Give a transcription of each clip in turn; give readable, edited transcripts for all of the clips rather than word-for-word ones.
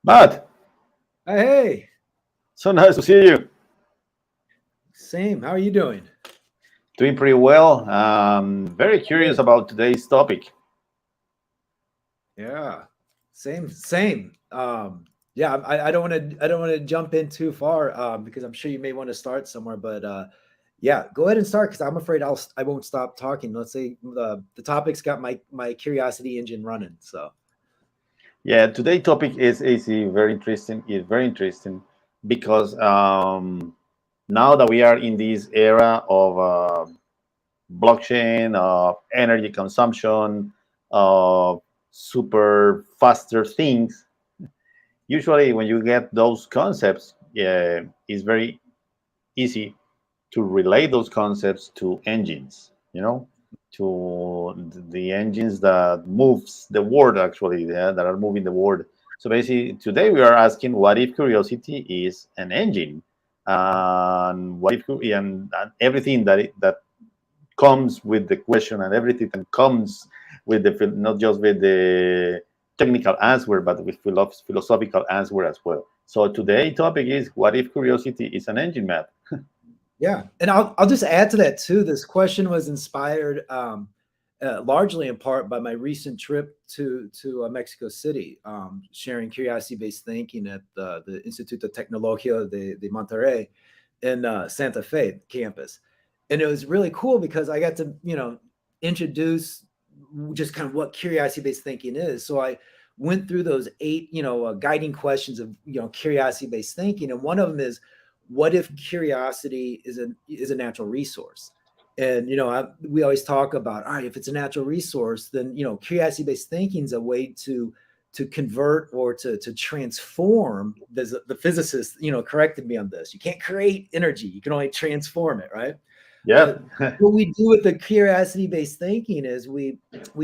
But Hey, so nice to see you. same. How are you doing? Doing pretty well. Very curious Good. about today's topic. Yeah, same. Yeah, I don't want to jump in too far because I'm sure you may want to start somewhere, but yeah, go ahead and start because I'm afraid I won't stop talking. Let's say the topic's got my curiosity engine running. So Yeah, today's topic is very interesting. It's very interesting because now that we are in this era of blockchain, of energy consumption, of super faster things, usually when you get those concepts, yeah, it's very easy to relate those concepts to engines, to the engines that moves the world actually, yeah, that are moving the world. So basically today we are asking what if curiosity is an engine, and what if and everything that comes with the question, and everything that comes with the not just with the technical answer but with philosophical answer as well. So today topic is what if curiosity is an engine, Matt. yeah, and I'll just add to that too. This question was inspired largely in part by my recent trip to Mexico City, sharing curiosity based thinking at the Instituto de Tecnología de Monterrey in Santa Fe campus, and it was really cool because I got to introduce just kind of what curiosity based thinking is. So I went through those eight guiding questions of curiosity based thinking, and one of them is what if curiosity is a natural resource. And we always talk about, all right, if it's a natural resource, then curiosity based thinking is a way to convert or to transform. The physicist corrected me on this. You can't create energy, you can only transform it, right? Yeah. But what we do with the curiosity based thinking is we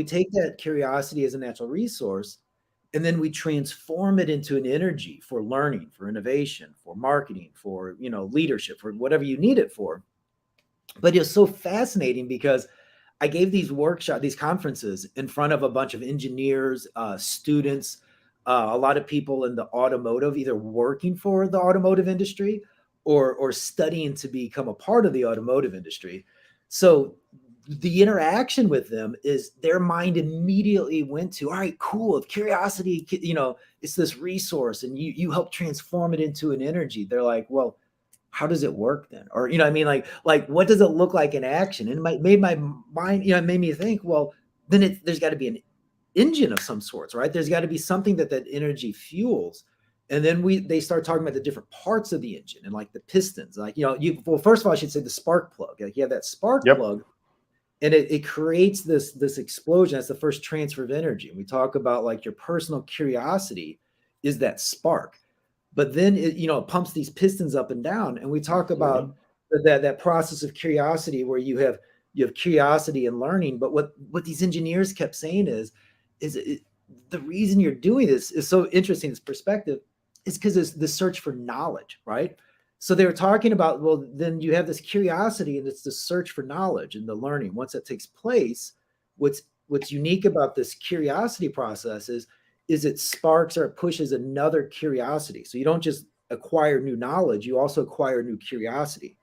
take that curiosity as a natural resource, and then we transform it into an energy for learning, for innovation, for marketing, for leadership, for whatever you need it for. But it's so fascinating because I gave these workshops, these conferences in front of a bunch of engineers, students, a lot of people in the automotive, either working for the automotive industry or studying to become a part of the automotive industry. So the interaction with them is their mind immediately went to, all right, cool. If curiosity, it's this resource, and you help transform it into an energy. They're like, well, how does it work then? Or I mean, like what does it look like in action? And it made my mind, it made me think, well, then there's got to be an engine of some sorts, right? There's got to be something that energy fuels. And then they start talking about the different parts of the engine and like the pistons, like well, first of all, I should say the spark plug. Like you have that spark Yep. plug, and it creates this explosion. That's the first transfer of energy. And we talk about like your personal curiosity is that spark, but then it pumps these pistons up and down. And we talk Absolutely. about that process of curiosity where you have curiosity and learning. But what these engineers kept saying is the reason you're doing this is so interesting. This perspective is because it's the search for knowledge, right? So they were talking about, well, then you have this curiosity and it's the search for knowledge and the learning. Once that takes place, what's unique about this curiosity process is it sparks or it pushes another curiosity. So you don't just acquire new knowledge, you also acquire new curiosity.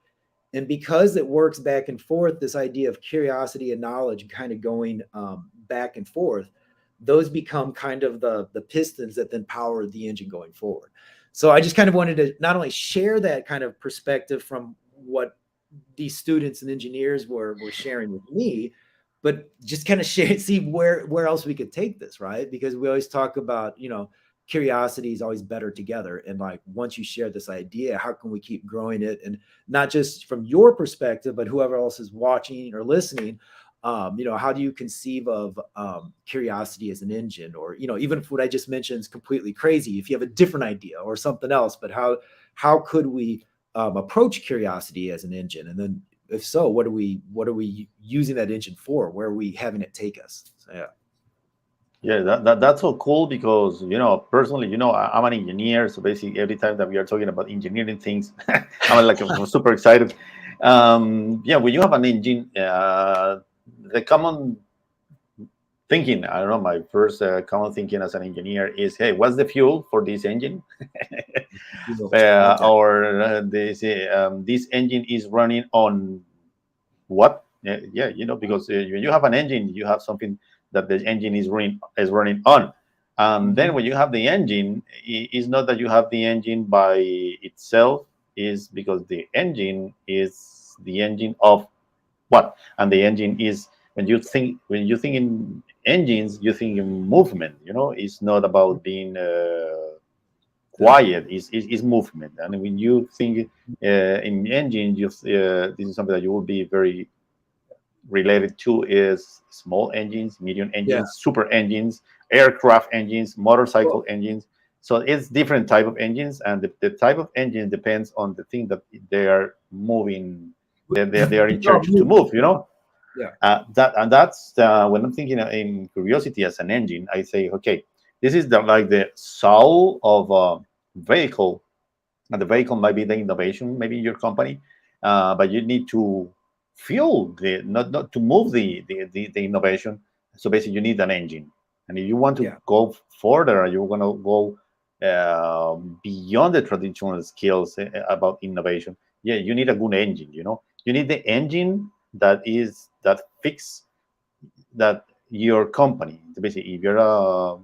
And because it works back and forth, this idea of curiosity and knowledge kind of going back and forth, those become kind of the pistons that then power the engine going forward. So I just kind of wanted to not only share that kind of perspective from what these students and engineers were sharing with me, but just kind of share, see where else we could take this, right? Because we always talk about, curiosity is always better together. And like once you share this idea, how can we keep growing it? And not just from your perspective, but whoever else is watching or listening. How do you conceive of curiosity as an engine? Or, even if what I just mentioned is completely crazy, if you have a different idea or something else, but how could we approach curiosity as an engine? And then if so, what are we using that engine for? Where are we having it take us? So, yeah. Yeah, that's so cool because personally, I'm an engineer, so basically every time that we are talking about engineering things, I'm super excited. Yeah, when you have an engine, the common thinking. I don't know. My first common thinking as an engineer is, hey, what's the fuel for this engine? Okay. Or this engine is running on what? Yeah, because when you have an engine, you have something that the engine is running on. Then Mhm. when you have the engine, it's not that you have the engine by itself, is because the engine is the engine of what? And the engine is, when you think in engines, you think in movement. It's not about being Definitely. quiet. Is movement. And when you think in engine, this is something that you will be very related to, is small engines, medium Yeah. engines, super engines, aircraft engines, Well, motorcycle engines. So it's different type of engines, and the type of engine depends on the thing that they are moving. They are in it's all charge to movement. move. Yeah. That's when I'm thinking in curiosity as an engine. I say, okay, this is like the soul of a vehicle, and the vehicle might be the innovation, maybe in your company, but you need to fuel the not to move the innovation. So basically, you need an engine, and if you want to Yeah. go further, and you want to go beyond the traditional skills about innovation, yeah, you need a good engine. You need the engine that fix that your company. Basically, if you're a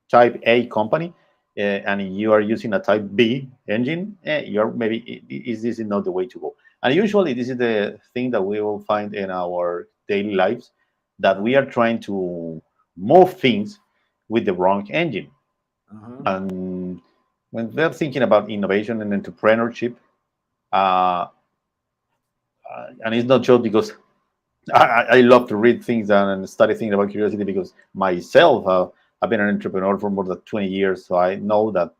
type A company, and you are using a type B engine, you're maybe is this is not the way to go. And usually, this is the thing that we will find in our daily lives, that Uh-huh. we are trying to move things with the wrong engine. Uh-huh. And when we're thinking about innovation and entrepreneurship, uh, and it's not just because I love to read things and study things about curiosity, because myself, I've been an entrepreneur for more than 20 years. So I know that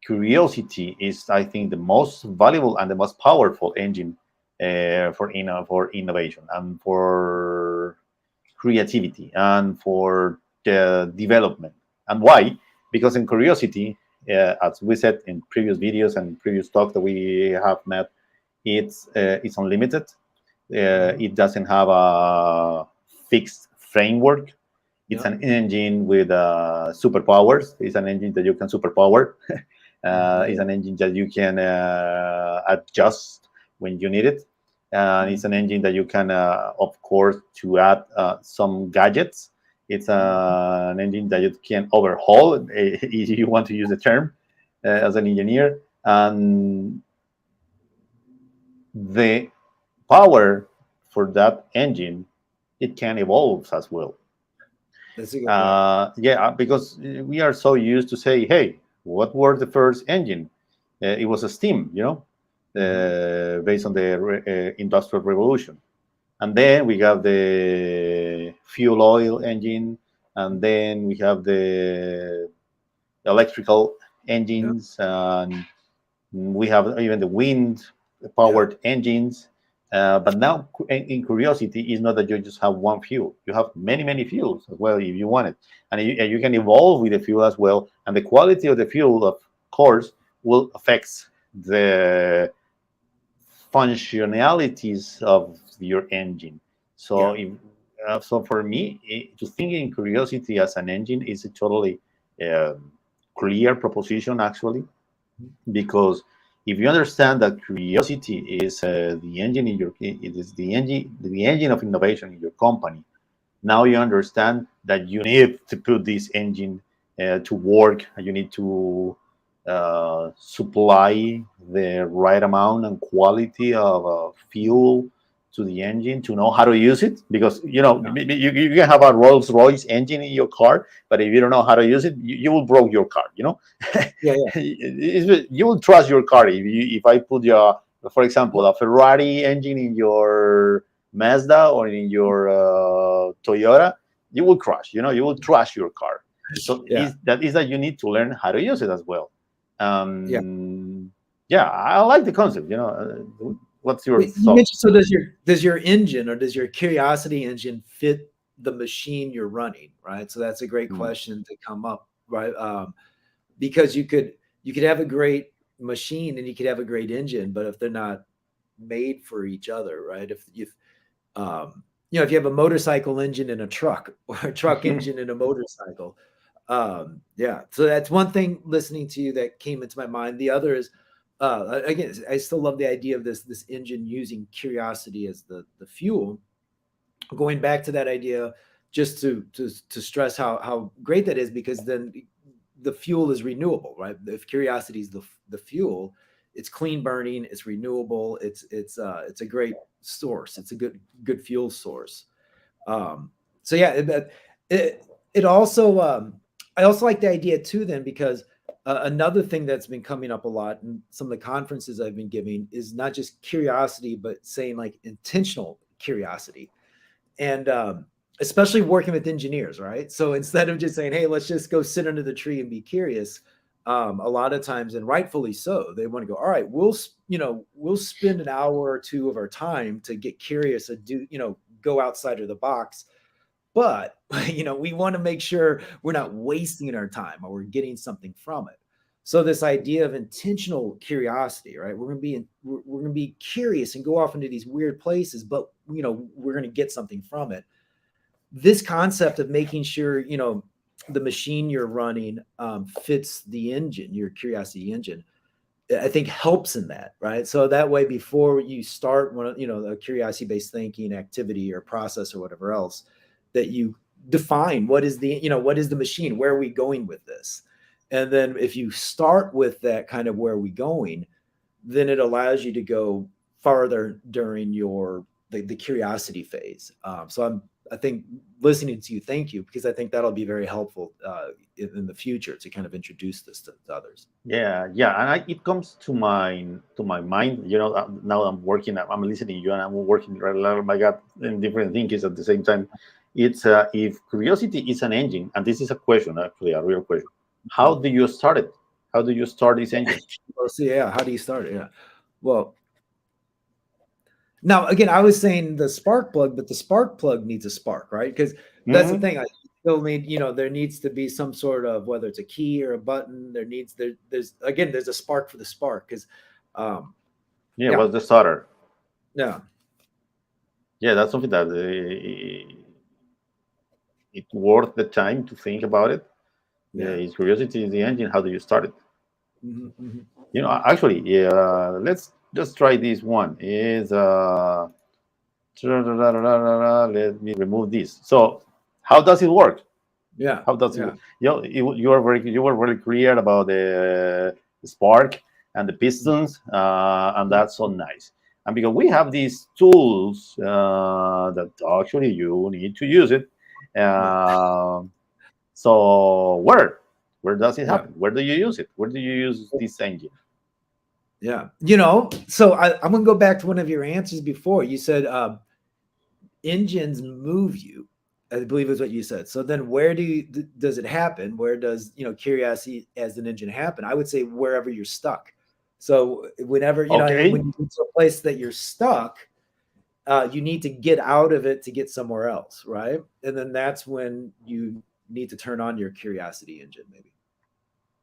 curiosity is, I think, the most valuable and the most powerful engine for innovation and for creativity and for the development. And why? Because in curiosity, as we said in previous videos and previous talks that we have met, it's unlimited. Uh-huh. It doesn't have a fixed framework. It's Yeah. an engine with superpowers. It's an engine that you can superpower. It's Yeah. an engine that you can adjust when you need it. It's Mhm. an engine that you can, of course, to add some gadgets. It's Mhm. an engine that you can overhaul, if you want to use the term, as an engineer. And the power for that engine, it can evolve as well. That's a good point. Yeah, because we are so used to say, hey, what were the first engine? It was a steam, Mhm. based on the industrial revolution. And then we have the fuel oil engine, and then we have the electrical Yeah. engines, and we have even the wind Yeah. powered engines. But now, in curiosity, is not that you just have one fuel. You have many, many fuels as well if you want it. And you can evolve with the fuel as well. And the quality of the fuel, of course, will affect the functionalities of your engine. So, Yeah. so for me, to think in curiosity as an engine is a totally um clear proposition, actually, Mhm. because if you understand that curiosity is the engine in your it is the engine of innovation in your company. Now you understand that you need to put this engine to work. You need to supply the right amount and quality of fuel to the engine to know how to use it, because Yeah. you can have a Rolls Royce engine in your car, but if you don't know how to use it, you will broke your car. Yeah. Yeah. You will trust your car if I put your, for example, a Ferrari engine in your Mazda or in your Toyota, you will crash. You will trash your car. So Yeah. that you need to learn how to use it as well. Yeah. Um, yeah, I like the concept. What's your Wait, you thought? mentioned, so does your engine, or does your curiosity engine fit the machine you're running, right? So that's a great Mm. question to come up, right? Because you could have a great machine and you could have a great engine, but if they're not made for each other, right? If if you have a motorcycle engine in a truck or a truck engine in a motorcycle. Yeah, so that's one thing listening to you that came into my mind. The other is, again, I still love the idea of this engine using curiosity as the fuel. Going back to that idea, just to stress how great that is, because then the fuel is renewable, right? If curiosity is the fuel, it's clean burning, it's renewable, it's a great source, it's a good fuel source. So yeah, it also, I also like the idea too then, because another thing that's been coming up a lot in some of the conferences I've been giving is not just curiosity, but saying like intentional curiosity. And especially working with engineers, right? So instead of just saying, hey, let's just go sit under the tree and be curious, a lot of times, and rightfully so, they want to go, all right, we'll spend an hour or two of our time to get curious and do, go outside of the box. But we want to make sure we're not wasting our time or we're getting something from it. So this idea of intentional curiosity, right? We're going to be curious and go off into these weird places, but we're going to get something from it. This concept of making sure the machine you're running fits the engine, your curiosity engine, I think helps in that, right? So that way, before you start one, a curiosity-based thinking activity or process or whatever else, that you define what is the machine, where are we going with this? And then if you start with that kind of where are we going, then it allows you to go farther during the curiosity phase. So I think listening to you, thank you, because I think that'll be very helpful in the future to kind of introduce this to others. Yeah, yeah, and it comes to my mind. Now I'm working. I'm listening to you, and I'm working. Oh my God, in different things at the same time. It's if curiosity is an engine, and this is a question, actually, a real question. How do you start it? How do you start this engine? Well, so yeah, how do you start it? Yeah. Well, now again, I was saying the spark plug, but the spark plug needs a spark, right? Because that's the Hmm. thing. I still need, there needs to be some sort of, whether it's a key or a button. There's a spark for the spark, because, um, Yeah, yeah, what's the starter? yeah, Yeah, that's something that it's worth the time to think about it. yeah. Is curiosity is the engine? How do you start it? Hmm, hmm. Actually, yeah. Let's just try this one. Is let me remove this. So, how does it work? Yeah, How does it? yeah, You were very clear about the spark and the pistons, and mhm, that's so nice. And because we have these tools that actually you need to use it. yeah, Uh, so where does it yeah, happen? Where do you use it? Where do you use this engine? yeah. So I'm gonna go back to one of your answers before. You said engines move you. I believe is what you said. So then, does it happen? Where does curiosity as an engine happen? I would say wherever you're stuck. So whenever Okay. when you get to a place that you're stuck, you need to get out of it to get somewhere else, right? And then that's when you need to turn on your curiosity engine, maybe.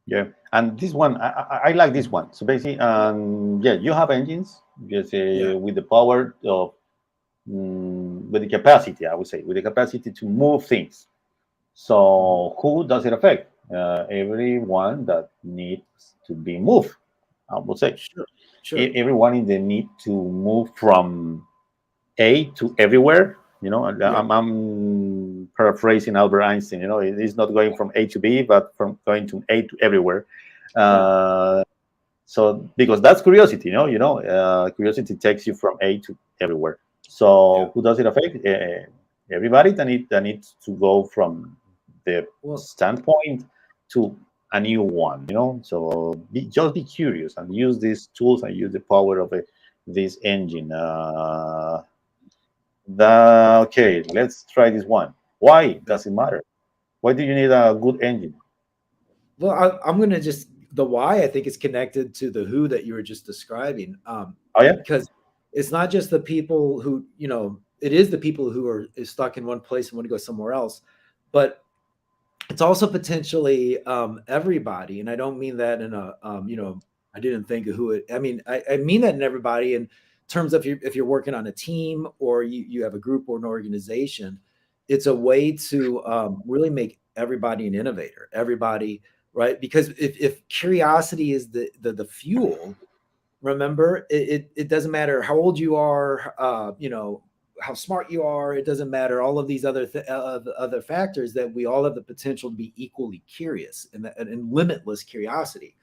Yeah, and this one I like this Mhm. one. So basically, yeah, you have engines, just Yeah. with the power of with the capacity, I would say, with the capacity to move things. Mhm. So who does it affect? Everyone that needs to be moved, I would say. Sure. Sure. Everyone in the need to move from A to everywhere. Yeah. I'm paraphrasing Albert Einstein. It's not going from A to B, but from going to A to everywhere. Yeah. Uh, so because that's curiosity, curiosity takes you from A to everywhere. Yeah. So who does it affect? Everybody that needs to go from the Well, standpoint to a new one. So just be curious and use these tools and use the power of this engine. Okay, let's try this one. Why yeah. does it matter? Why do you need a good engine? Well, I'm going to just the why I think is connected to the who that you were just describing, Oh yeah. because it's not just the people who it is the people who are is stuck in one place and want to go somewhere else, but it's also potentially everybody, and I don't mean that in a I didn't think of who it. I mean I mean that in everybody, and terms of if you're working on a team or you have a group or an organization, it's a way to really make everybody an innovator, everybody, right? Because if curiosity is the fuel, remember, it doesn't matter how old you are, how smart you are. It doesn't matter all of these other factors, that we all have the potential to be equally curious, and limitless curiosity.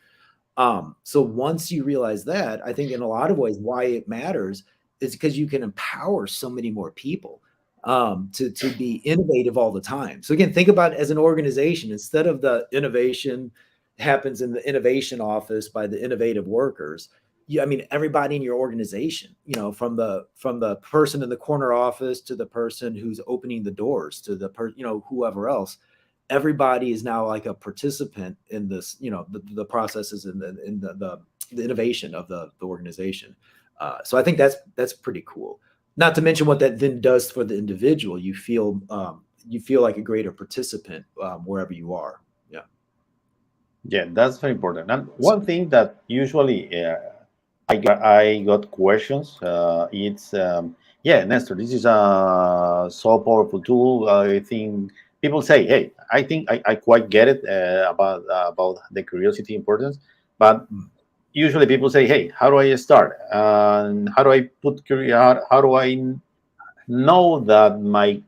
So once you realize that, I think in a lot of ways why it matters is because you can empower so many more people to be innovative all the time. So again, think about it as an organization. Instead of the innovation happens in the innovation office by the innovative workers, I mean, everybody in your organization, from the person in the corner office to the person who's opening the doors to whoever else, everybody is now like a participant in this, the processes and the innovation of the organization. So I think that's pretty cool. Not to mention what that then does for the individual. You feel like a greater participant wherever you are. Yeah. Yeah, that's very important. And one thing that usually I got questions. It's yeah, Nestor, this is a so powerful tool. I think people say, hey, I think I quite get it about the curiosity importance, but Mm. usually people say, hey, how do I start? And how do I put curiosity? How do I know that my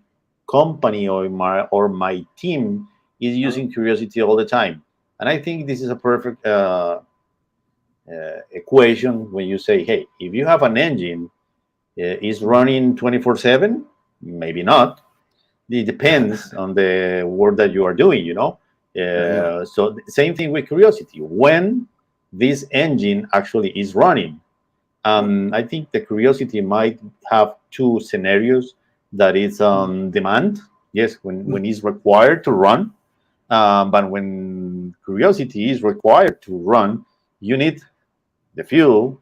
company or my team is Uh-huh. using curiosity all the time? And I think this is a perfect equation when you say, hey, if you have an engine is Mhm. running 24/7, maybe not. It depends on the work that you are doing, Yeah. so same thing with curiosity. When this engine actually is running, Yeah. I think the curiosity might have two scenarios. That is Mhm. on demand, yes, when Mhm. it's required to run, but when curiosity is required to run, you need the fuel,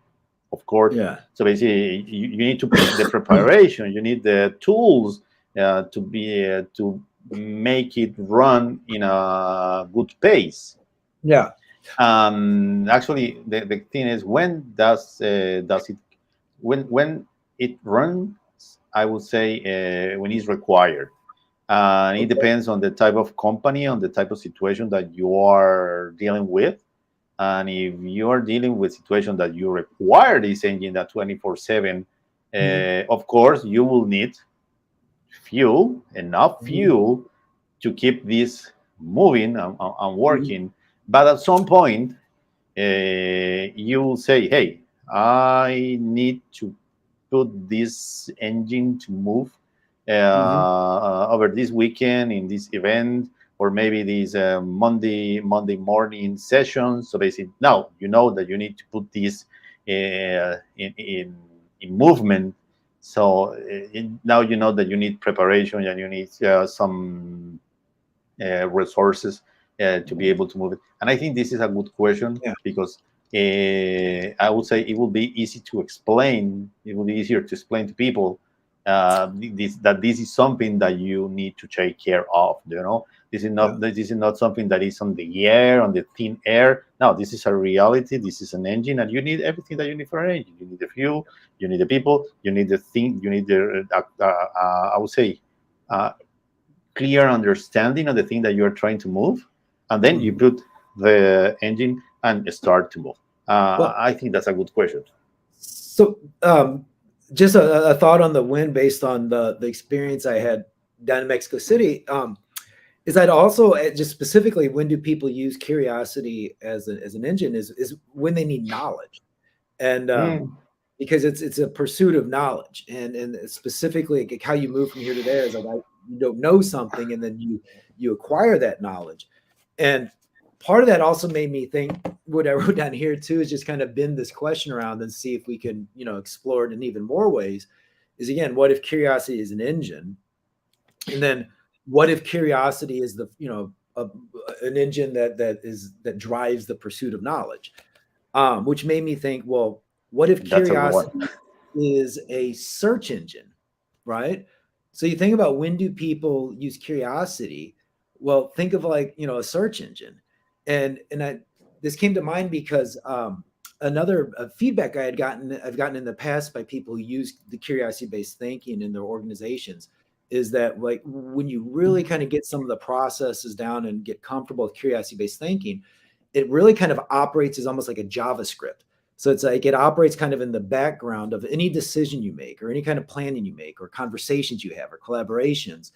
of course. Yeah. So basically, you need to the preparation, you need the tools to make it run in a good pace. Yeah. Actually, the thing is, when does it when it runs? I would say when it's required. It Okay. depends on the type of company, on the type of situation that you are dealing with. And if you are dealing with situation that you require this engine that 24/7, Mhm. of course, you will need fuel, enough Mhm. fuel to keep this moving and Mhm. working. But at some point, you will say, hey, I need to put this engine to move Mhm. over this weekend in this event, or maybe these Monday morning sessions. So basically, now you know that you need to put this in movement. So now you know that you need preparation and you need some resources to be Mhm. able to move it. And I think this is a good question Yeah. because I would say it will be easy to explain. It will be easier to explain to people that this is something that you need to take care of. Yeah. This is not something that is on the air, on the thin air. No, this is a reality. This is an engine, and you need everything that you need for an engine. You need the fuel, you need the people, you need the thing, you need the I would say uh, clear understanding of the thing that you're trying to move, and then you Mhm. put the engine and start to move. Well, I think that's a good question. so just a thought on the win based on the experience I had down in Mexico City. Is that also just specifically when do people use curiosity as an engine is when they need knowledge, and Mm, because it's a pursuit of knowledge, and specifically like how you move from here to there is like you don't know something, and then you acquire that knowledge. And part of that also made me think, what I wrote down here too is just kind of bend this question around and see if we can explore it in even more ways. Is again, what if curiosity is an engine, and then what if curiosity is the an engine that drives the pursuit of knowledge, which made me think, well, what if that's a good one. curiosity is a search engine, right? So you think about, when do people use curiosity? Well, think of like a search engine, and this came to mind because another feedback I've gotten in the past by people who use the curiosity based thinking in their organizations is that like when you really kind of get some of the processes down and get comfortable with curiosity based thinking, it really kind of operates as almost like a JavaScript. So it's like it operates kind of in the background of any decision you make or any kind of planning you make or conversations you have or collaborations,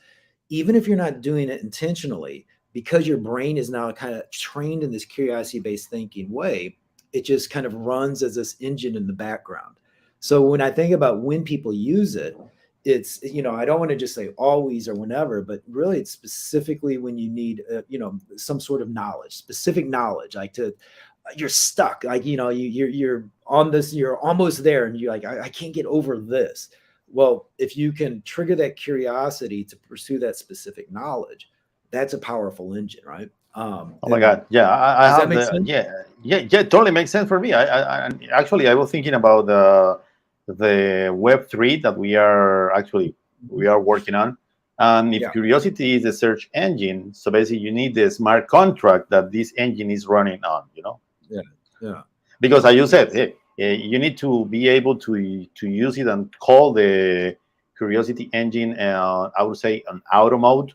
even if you're not doing it intentionally, because your brain is now kind of trained in this curiosity based thinking way, it just kind of runs as this engine in the background. So when I think about when people use it, it's, I don't want to just say always or whenever, but really it's specifically when you need, some sort of knowledge, specific knowledge, like to, you're stuck, like, you're on this, you're almost there and you're like, I can't get over this. Well, if you can trigger that curiosity to pursue that specific knowledge, that's a powerful engine, right? Oh my God. Yeah, I Does that have make the, sense? yeah, totally makes sense for me. Actually, I was thinking about the Web3 that we are working on. And if Yeah, Curiosity is a search engine, so basically you need the smart contract that this engine is running on, yeah, yeah, because as you said, hey, you need to be able to use it and call the Curiosity engine. I would say on auto mode.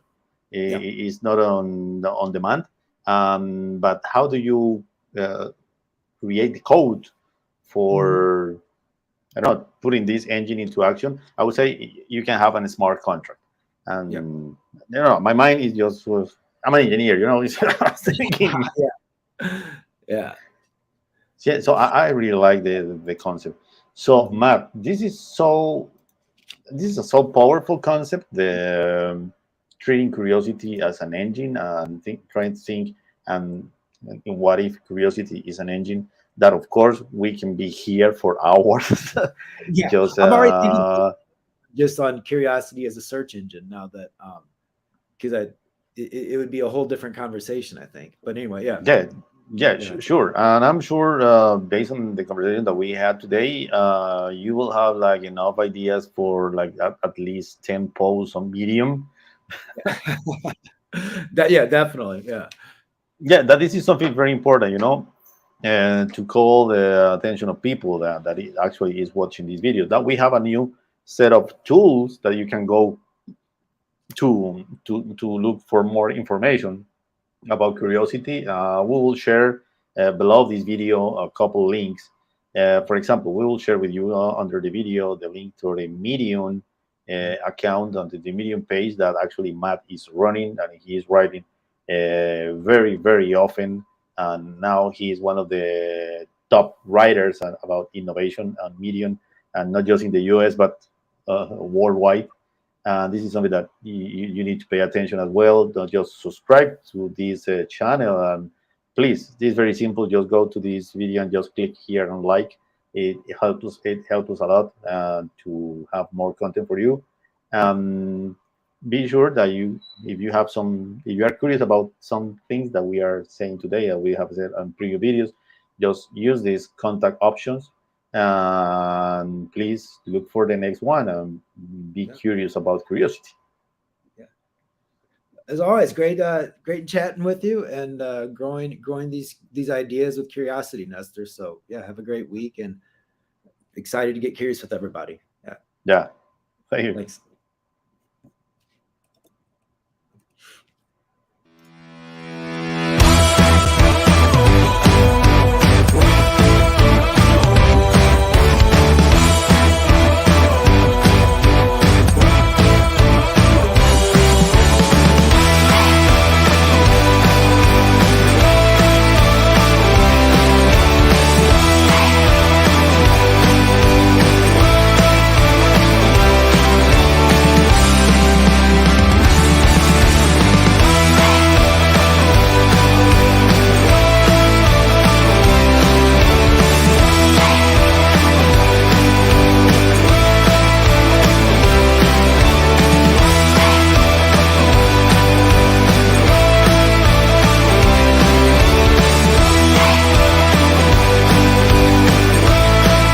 yeah. It's not on demand. But how do you uh, create the code Hmm. for, I don't know, putting this engine into action? I would say you can have a smart contract. Yeah. And my mind is just I'm an engineer. It's thinking. Yeah. Yeah. Yeah, so I really like the concept. So Mhm. Matt, this is a so powerful concept. The treating curiosity as an engine and trying to think and what if curiosity is an engine. That of course we can be here for hours. Yeah. Just I'm already thinking just on curiosity as a search engine now that because it would be a whole different conversation, I think. But anyway, yeah. yeah, yeah, Yeah. sure. And I'm sure based on the conversation that we had today, you will have like enough ideas for like at least 10 posts on Medium. That, yeah, definitely. Yeah. Yeah, that this is something very important, and to call the attention of people that it actually is watching these videos. That we have a new set of tools that you can go to look for more information about curiosity. We will share below this video a couple links. For example, we will share with you under the video the link to the Medium account on the Medium page that actually Matt is running and he is writing very, very often. And now he is one of the top writers about innovation on Medium, and not just in the US, but worldwide. This is something that you need to pay attention as well. Don't just subscribe to this channel. And please, this is very simple. Just go to this video and just click here and like. It helps us. It helps us a lot to have more content for you. Um, be sure that if you have if you are curious about some things that we are saying today, that we have said on previous videos, just use these contact options, and please look for the next one and be Yeah. curious about curiosity. Yeah. As always, great chatting with you and growing these ideas with curiosity, Nestor. So yeah, have a great week and excited to get curious with everybody. Yeah. Yeah, thank you. Thanks.